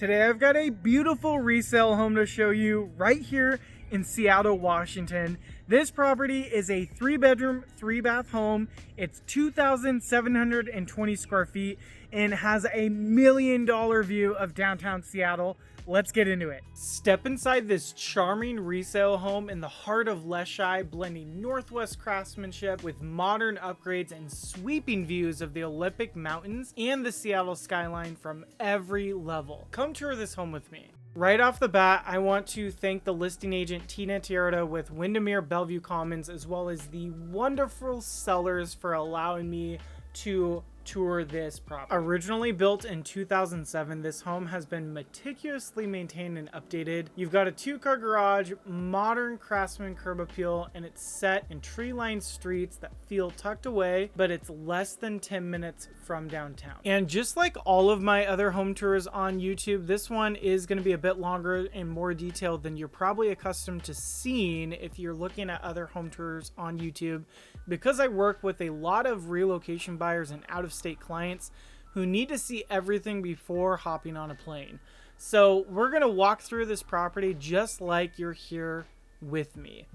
Today I've got a beautiful resale home to show you right here in Seattle, Washington. This property is a 3-bedroom, 3-bath home. It's 2,720 square feet and has a $1 million view of downtown Seattle. Let's get into it. Step inside this charming resale home in the heart of Leschi, blending Northwest craftsmanship with modern upgrades and sweeping views of the Olympic Mountains and the Seattle skyline from every level. Come tour this home with me. Right off the bat, I want to thank the listing agent Tina Tierda with Windermere Bellevue Commons, as well as the wonderful sellers for allowing me to tour this property. Originally built in 2007, this home has been meticulously maintained and updated. You've got a 2-car garage, modern Craftsman curb appeal, and it's set in tree-lined streets that feel tucked away, but it's less than 10 minutes from downtown. And just like all of my other home tours on YouTube, this one is going to be a bit longer and more detailed than you're probably accustomed to seeing if you're looking at other home tours on YouTube, because I work with a lot of relocation buyers and out-of-state clients who need to see everything before hopping on a plane. So we're going to walk through this property just like you're here with me.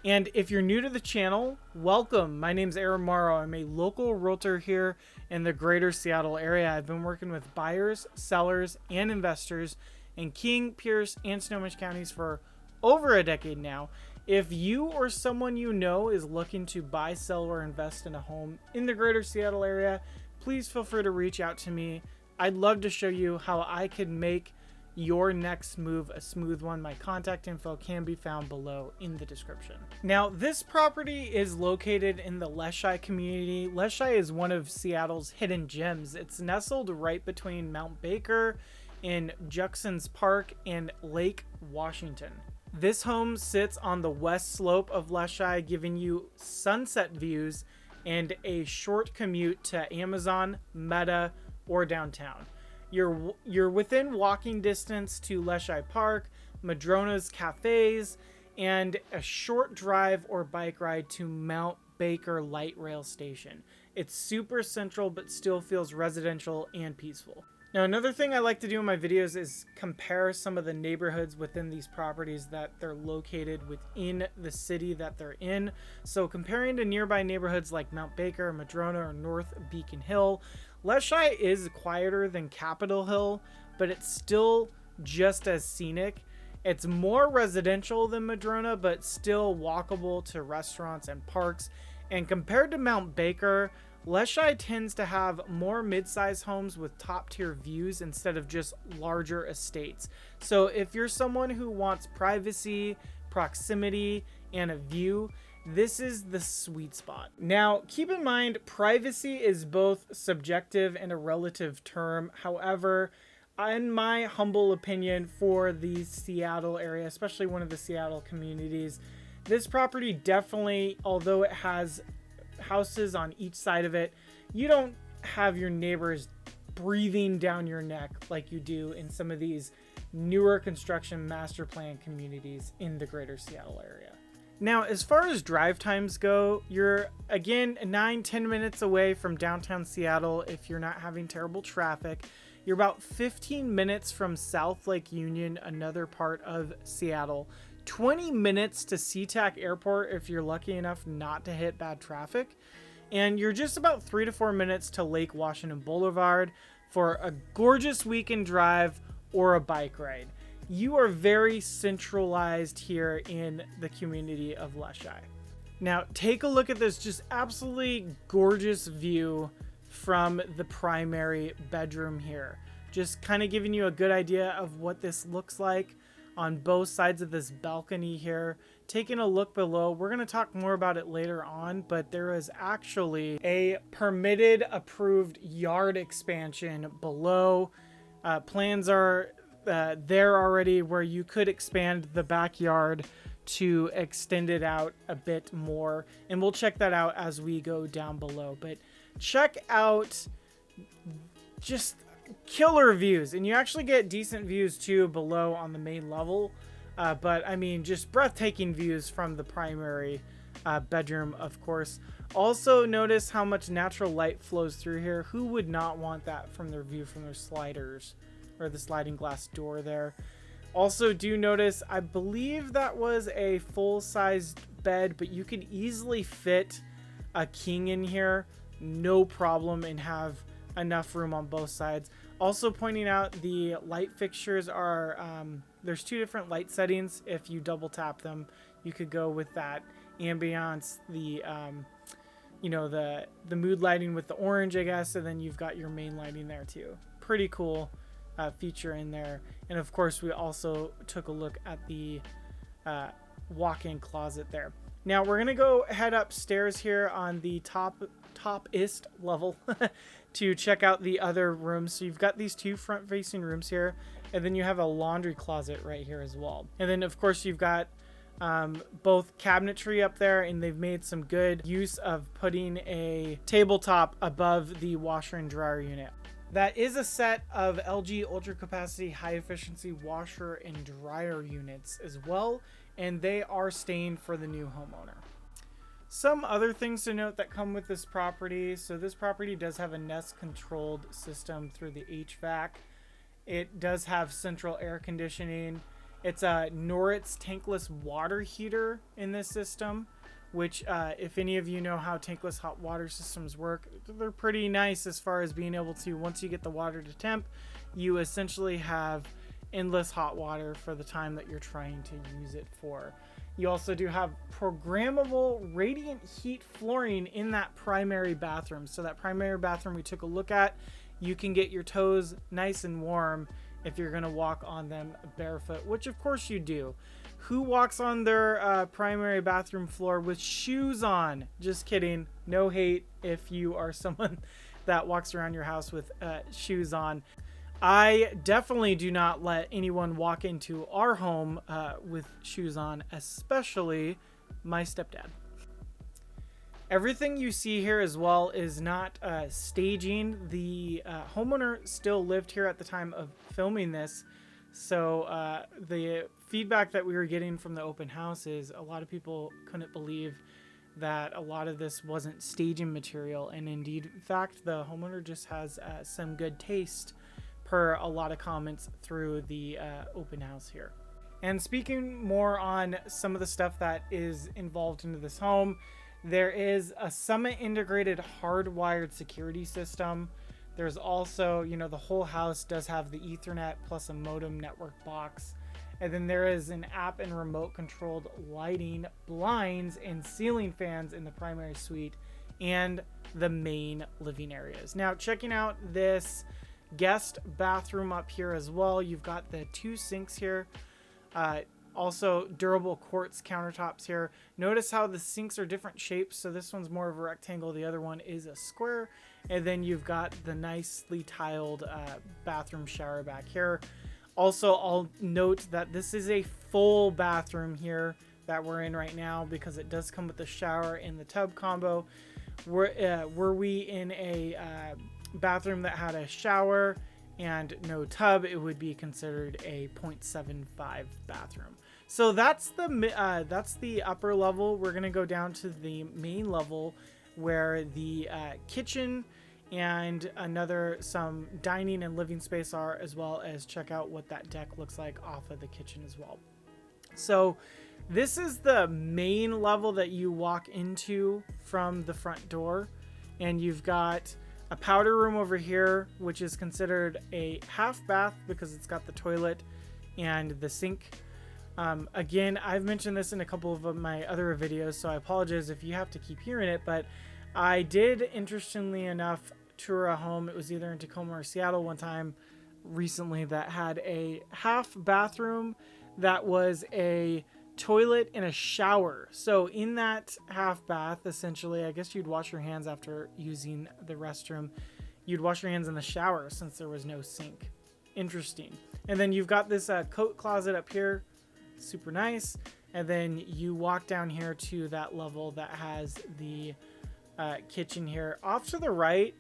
And if you're new to the channel, welcome. My name's Aaron Morrow. I'm a local realtor here in the greater Seattle area. I've been working with buyers, sellers, and investors in King, Pierce, and Snohomish counties for over a decade now. If you or someone you know is looking to buy, sell, or invest in a home in the greater Seattle area, please feel free to reach out to me. I'd love to show you how I could make your next move a smooth one. My contact info can be found below in the description. Now, this property is located in the Leschi community. Leschi is one of Seattle's hidden gems. It's nestled right between Mount Baker in Juxon's Park and Lake Washington. This home sits on the west slope of Leschi, giving you sunset views and a short commute to Amazon, Meta, or downtown. You're within walking distance to Leschi Park, Madrona's Cafes, and a short drive or bike ride to Mount Baker Light Rail Station. It's super central, but still feels residential and peaceful. Now, another thing I like to do in my videos is compare some of the neighborhoods within these properties that they're located within the city that they're in. So comparing to nearby neighborhoods like Mount Baker, Madrona, or North Beacon Hill, Leschi is quieter than Capitol Hill, but it's still just as scenic. It's more residential than Madrona, but still walkable to restaurants and parks. And compared to Mount Baker, Leschi tends to have more mid-sized homes with top-tier views instead of just larger estates. So if you're someone who wants privacy, proximity, and a view, this is the sweet spot. Now, keep in mind, privacy is both subjective and a relative term. However, in my humble opinion, for the Seattle area, especially one of the Seattle communities, this property definitely, although it has houses on each side of it, you don't have your neighbors breathing down your neck like you do in some of these newer construction master plan communities in the greater Seattle area. Now, as far as drive times go, you're again 9-10 minutes away from downtown Seattle if you're not having terrible traffic. You're about 15 minutes from South Lake Union, another part of Seattle. 20 minutes to SeaTac Airport if you're lucky enough not to hit bad traffic. And you're just about 3 to 4 minutes to Lake Washington Boulevard for a gorgeous weekend drive or a bike ride. You are very centralized here in the community of Leschi. Now, take a look at this just absolutely gorgeous view from the primary bedroom here. Just kind of giving you a good idea of what this looks like on both sides of this balcony here. Taking a look below, we're going to talk more about it later on, but there is actually a permitted approved yard expansion below. Plans are there already where you could expand the backyard to extend it out a bit more, and we'll check that out as we go down below. But check out just killer views, and you actually get decent views too below on the main level, but I mean, just breathtaking views from the primary bedroom, of course. Also notice how much natural light flows through here. Who would not want that from their view from their sliders or the sliding glass door there. Also, do notice, I believe that was a full-sized bed, but you can easily fit a king in here, no problem, and have enough room on both sides. Also pointing out, the light fixtures are, there's 2 different light settings. If you double tap them, you could go with that ambiance, the, you know, the mood lighting with the orange, I guess, and then you've got your main lighting there too. Pretty cool feature in there. And of course, we also took a look at the walk-in closet there. Now we're gonna go head upstairs here on the topist level to check out the other rooms. So you've got these 2 front-facing rooms here, and then you have a laundry closet right here as well. And then of course you've got both cabinetry up there, and they've made some good use of putting a tabletop above the washer and dryer unit. That is a set of LG ultra capacity high efficiency washer and dryer units as well, and they are staying for the new homeowner. Some other things to note that come with this property. So this property does have a Nest controlled system through the HVAC. It does have central air conditioning. It's a Noritz tankless water heater in this system, which if any of you know how tankless hot water systems work, they're pretty nice as far as being able to, once you get the water to temp, you essentially have endless hot water for the time that you're trying to use it for. You also do have programmable radiant heat flooring in that primary bathroom. So that primary bathroom we took a look at, you can get your toes nice and warm if you're going to walk on them barefoot, which of course you do. Who walks on their primary bathroom floor with shoes on? Just kidding. No hate if you are someone that walks around your house with shoes on. I definitely do not let anyone walk into our home with shoes on, especially my stepdad. Everything you see here as well is not staging. The homeowner still lived here at the time of filming this. So the feedback that we were getting from the open house is a lot of people couldn't believe that a lot of this wasn't staging material. And indeed, in fact, the homeowner just has some good taste per a lot of comments through the open house here. And speaking more on some of the stuff that is involved into this home, there is a Summit integrated hardwired security system. There's also, you know, the whole house does have the Ethernet plus a modem network box. And then there is an app and remote controlled lighting, blinds, and ceiling fans in the primary suite and the main living areas. Now, checking out this guest bathroom up here as well, you've got the 2 sinks here. Also durable quartz countertops here. Notice how the sinks are different shapes. So this one's more of a rectangle. The other one is a square. And then you've got the nicely tiled bathroom shower back here. Also, I'll note that this is a full bathroom here that we're in right now because it does come with the shower and the tub combo. Were we in a bathroom that had a shower and no tub, it would be considered a 0.75 bathroom. So that's the upper level. We're gonna go down to the main level where the kitchen and some dining and living space are, as well as check out what that deck looks like off of the kitchen as well. So this is the main level that you walk into from the front door, and you've got a powder room over here, which is considered a half bath because it's got the toilet and the sink. Again, I've mentioned this in a couple of my other videos, so I apologize if you have to keep hearing it, but I did, interestingly enough, tour a home. It was either in Tacoma or Seattle one time recently that had a half bathroom that was a toilet and a shower. So in that half bath, essentially, I guess you'd wash your hands after using the restroom. You'd wash your hands in the shower since there was no sink. Interesting. And then you've got this coat closet up here. Super nice. And then you walk down here to that level that has the kitchen here. Off to the right,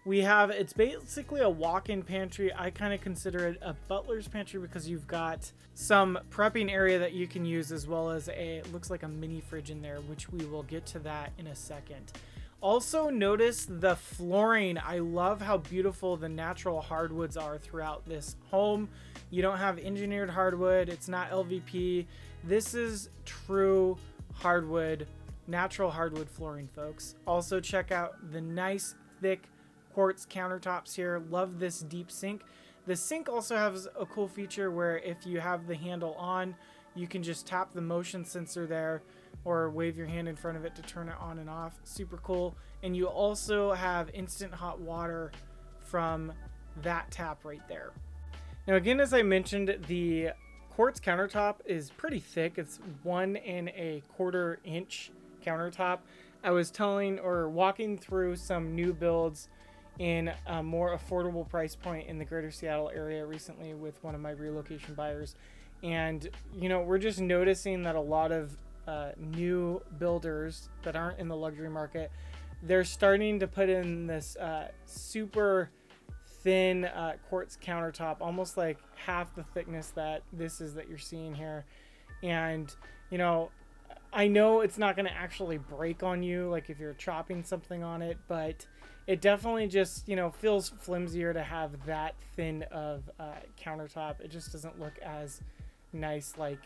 we have, it's basically a walk-in pantry. I kind of consider it a butler's pantry because you've got some prepping area that you can use, as well as looks like a mini fridge in there, which we will get to that in a second. Also notice the flooring. I love how beautiful the natural hardwoods are throughout this home. You don't have engineered hardwood. It's not LVP. This is true hardwood, natural hardwood flooring, folks. Also check out the nice thick quartz countertops here. Love this deep sink. The sink also has a cool feature where if you have the handle on, you can just tap the motion sensor there or wave your hand in front of it to turn it on and off. Super cool. And you also have instant hot water from that tap right there. Now again, as I mentioned, the quartz countertop is pretty thick. It's 1 1/4 inch countertop. I was walking through some new builds in a more affordable price point in the greater Seattle area recently with one of my relocation buyers. And, you know, we're just noticing that a lot of new builders that aren't in the luxury market, they're starting to put in this super thin quartz countertop, almost like half the thickness that this is that you're seeing here. And, you know, I know it's not going to actually break on you, like if you're chopping something on it, but it definitely just, you know, feels flimsier to have that thin of countertop. It just doesn't look as nice like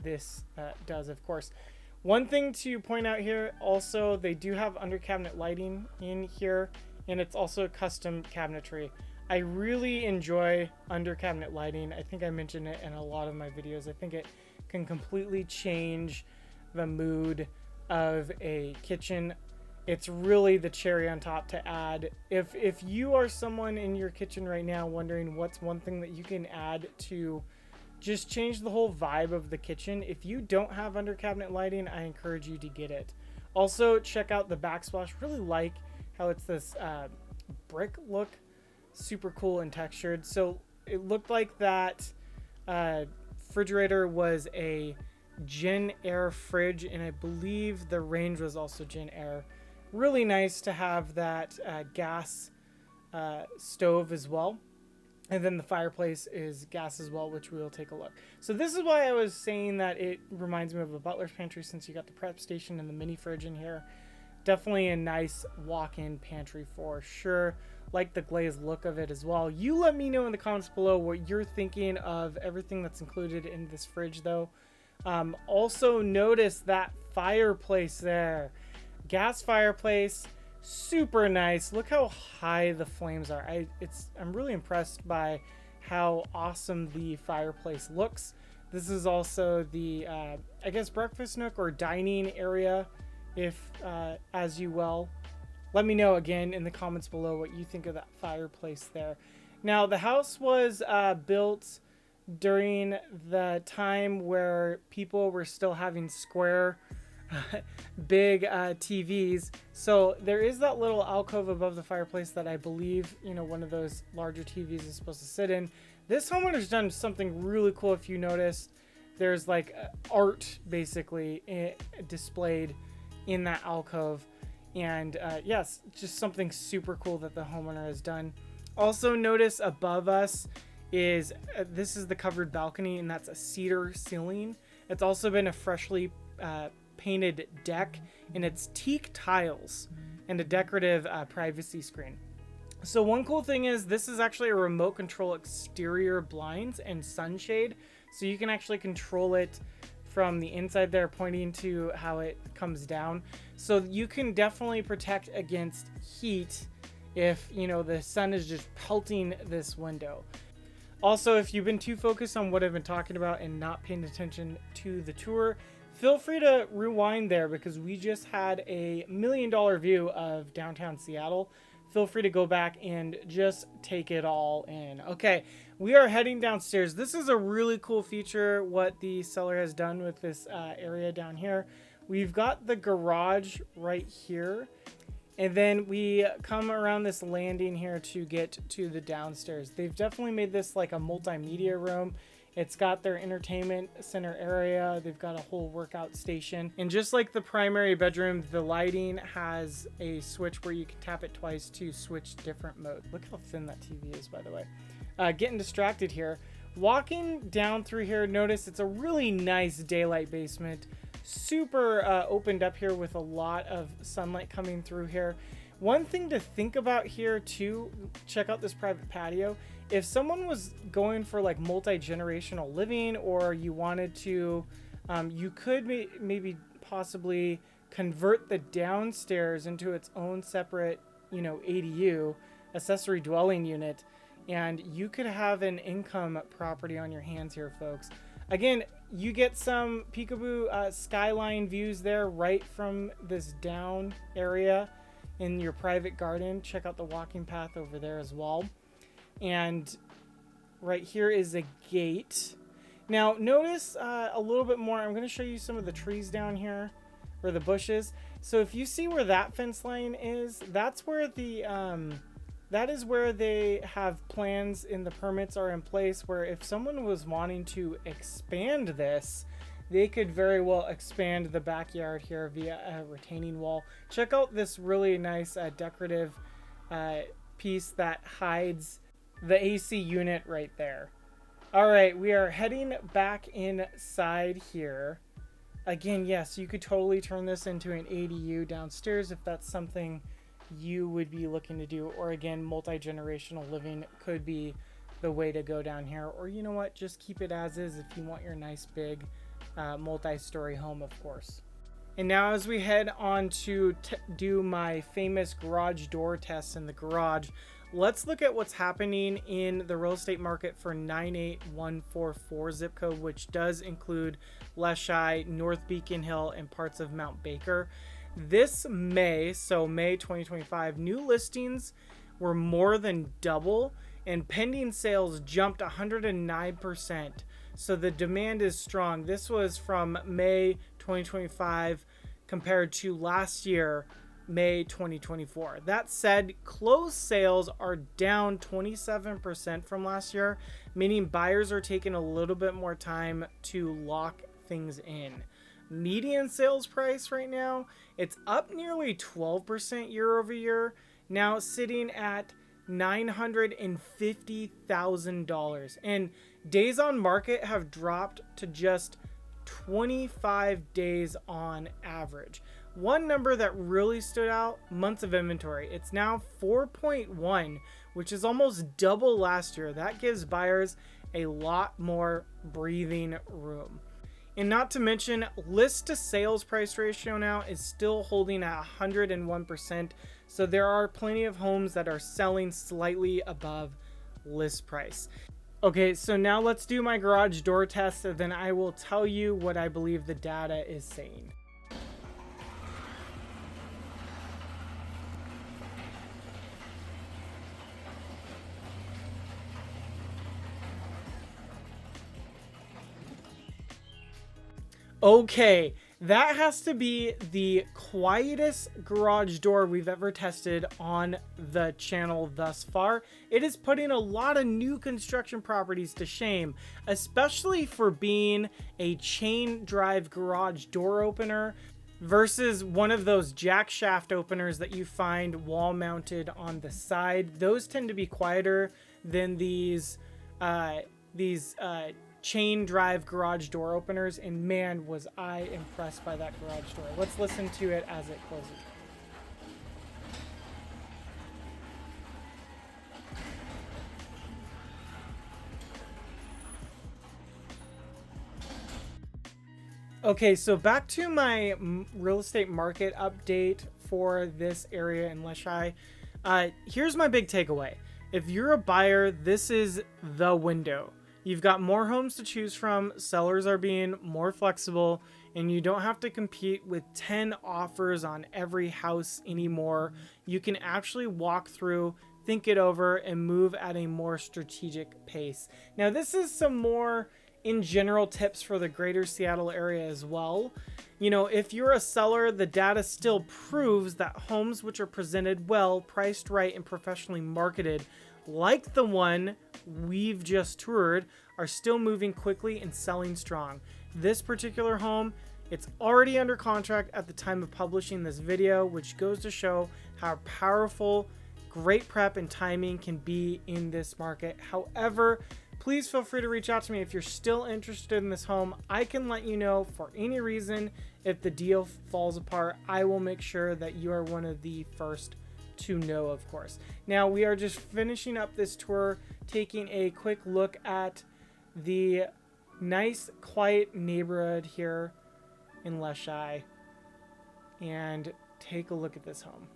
this does, of course. One thing to point out here, also, they do have under cabinet lighting in here, and it's also custom cabinetry. I really enjoy under cabinet lighting. I think I mentioned it in a lot of my videos. I think it can completely change the mood of a kitchen. It's really the cherry on top to add. If you are someone in your kitchen right now wondering what's one thing that you can add to just change the whole vibe of the kitchen, if you don't have under cabinet lighting, I encourage you to get it. Also, check out the backsplash. Really like how it's this brick look. Super cool and textured. So it looked like that refrigerator was a Gen Air fridge, and I believe the range was also Gen Air. Really nice to have that gas stove as well. And then the fireplace is gas as well, which we'll take a look. So this is why I was saying that it reminds me of a butler's pantry, since you got the prep station and the mini fridge in here. Definitely a nice walk-in pantry for sure. Like the glazed look of it as well. You let me know in the comments below what you're thinking of everything that's included in this fridge though. Also notice that fireplace there. Gas fireplace, super nice. Look how high the flames are. I'm really impressed by how awesome the fireplace looks. This is also the I guess breakfast nook or dining area, if as you will. Let me know again in the comments below what you think of that fireplace there. Now the house was built during the time where people were still having square big TVs. So there is that little alcove above the fireplace that I believe, you know, one of those larger TVs is supposed to sit in. This homeowner's done something really cool. If you notice, there's like art basically displayed in that alcove. And yes, just something super cool that the homeowner has done. Also notice above us is this is the covered balcony, and that's a cedar ceiling. It's also been a freshly painted deck, and it's teak tiles and a decorative privacy screen. So one cool thing is this is actually a remote control exterior blinds and sunshade, so you can actually control it from the inside there, pointing to how it comes down. So you can definitely protect against heat if, you know, the sun is just pelting this window. Also, if you've been too focused on what I've been talking about and not paying attention to the tour, feel free to rewind there, because we just had a $1 million view of downtown Seattle. Feel free to go back and just take it all in. Okay, we are heading downstairs. This is a really cool feature what the seller has done with this area down here. We've got the garage right here, and then we come around this landing here to get to the downstairs. They've definitely made this like a multimedia room. It's got their entertainment center area. They've got a whole workout station. And just like the primary bedroom, the lighting has a switch where you can tap it twice to switch different mode. Look how thin that TV is, by the way. Getting distracted here. Walking down through here, notice it's a really nice daylight basement. super opened up here with a lot of sunlight coming through here. One thing to think about here too, check out this private patio. If someone was going for like multi-generational living, or you wanted to, you could maybe possibly convert the downstairs into its own separate, you know, ADU, accessory dwelling unit, and you could have an income property on your hands here, folks. Again, you get some peekaboo skyline views there right from this down area in your private garden. Check out the walking path over there as well. And right here is a gate. Now notice a little bit more. I'm going to show you some of the trees down here, or the bushes. So if you see where that fence line is, that's where the that is where they have plans and the permits are in place, where if someone was wanting to expand this, they could very well expand the backyard here via a retaining wall. Check out this really nice decorative piece that hides the AC unit right there. All right, we are heading back inside here. Again, yes, you could totally turn this into an ADU downstairs if that's something you would be looking to do. Or again, multi-generational living could be the way to go down here. Or you know what, just keep it as is if you want your nice big multi-story home, of course. And now as we head on to do my famous garage door test in the garage, let's look at what's happening in the real estate market for 98144 zip code, which does include Leschi, North Beacon Hill, and parts of Mount Baker. This May, so May 2025, new listings were more than double, and pending sales jumped 109%. So the demand is strong. This was from May 2025 compared to last year, May 2024. That said, closed sales are down 27% from last year, meaning buyers are taking a little bit more time to lock things in. Median sales price right now, it's up nearly 12% year over year, now sitting at $950,000. And days on market have dropped to just 25 days on average. One number that really stood out, months of inventory. It's now 4.1, which is almost double last year. That gives buyers a lot more breathing room. And not to mention, list to sales price ratio now is still holding at 101%. So there are plenty of homes that are selling slightly above list price. Okay, so now let's do my garage door test, and then I will tell you what I believe the data is saying. Okay, that has to be the quietest garage door we've ever tested on the channel thus far. It is putting a lot of new construction properties to shame, especially for being a chain drive garage door opener versus one of those jack shaft openers that you find wall mounted on the side. Those tend to be quieter than these chain drive garage door openers, and man, was I impressed by that garage door. Let's listen to it as it closes. Okay, so back to my real estate market update for this area in Leschi. Here's my big takeaway. If you're a buyer, this is the window. You've got more homes to choose from, sellers are being more flexible, and you don't have to compete with 10 offers on every house anymore. You can actually walk through, think it over, and move at a more strategic pace. Now, this is some more in general tips for the greater Seattle area as well. You know, if you're a seller, the data still proves that homes which are presented well, priced right, and professionally marketed, like the one we've just toured, are still moving quickly and selling strong. This particular home, it's already under contract at the time of publishing this video, which goes to show how powerful great prep and timing can be in this market. However, please feel free to reach out to me if you're still interested in this home. I can let you know for any reason if the deal falls apart. I will make sure that you are one of the first to know, of course. Now we are just finishing up this tour, taking a quick look at the nice quiet neighborhood here in Leschi, and take a look at this home.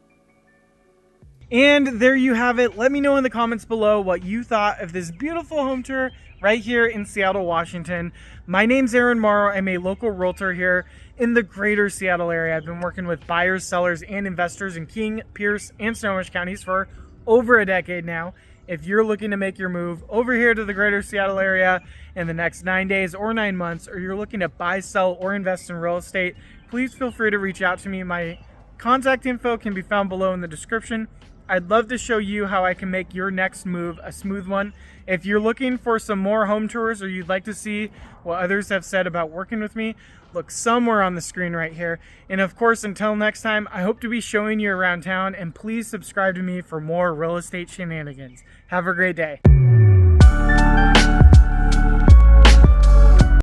And there you have it. Let me know in the comments below what you thought of this beautiful home tour right here in Seattle, Washington. My name's Aaron Morrow. I'm a local realtor here in the greater Seattle area. I've been working with buyers, sellers, and investors in King, Pierce, and Snohomish counties for over a decade now. If you're looking to make your move over here to the greater Seattle area in the next 9 days or 9 months, or you're looking to buy, sell, or invest in real estate, please feel free to reach out to me. My contact info can be found below in the description. I'd love to show you how I can make your next move a smooth one. If you're looking for some more home tours, or you'd like to see what others have said about working with me, look somewhere on the screen right here. And of course, until next time, I hope to be showing you around town, and please subscribe to me for more real estate shenanigans. Have a great day.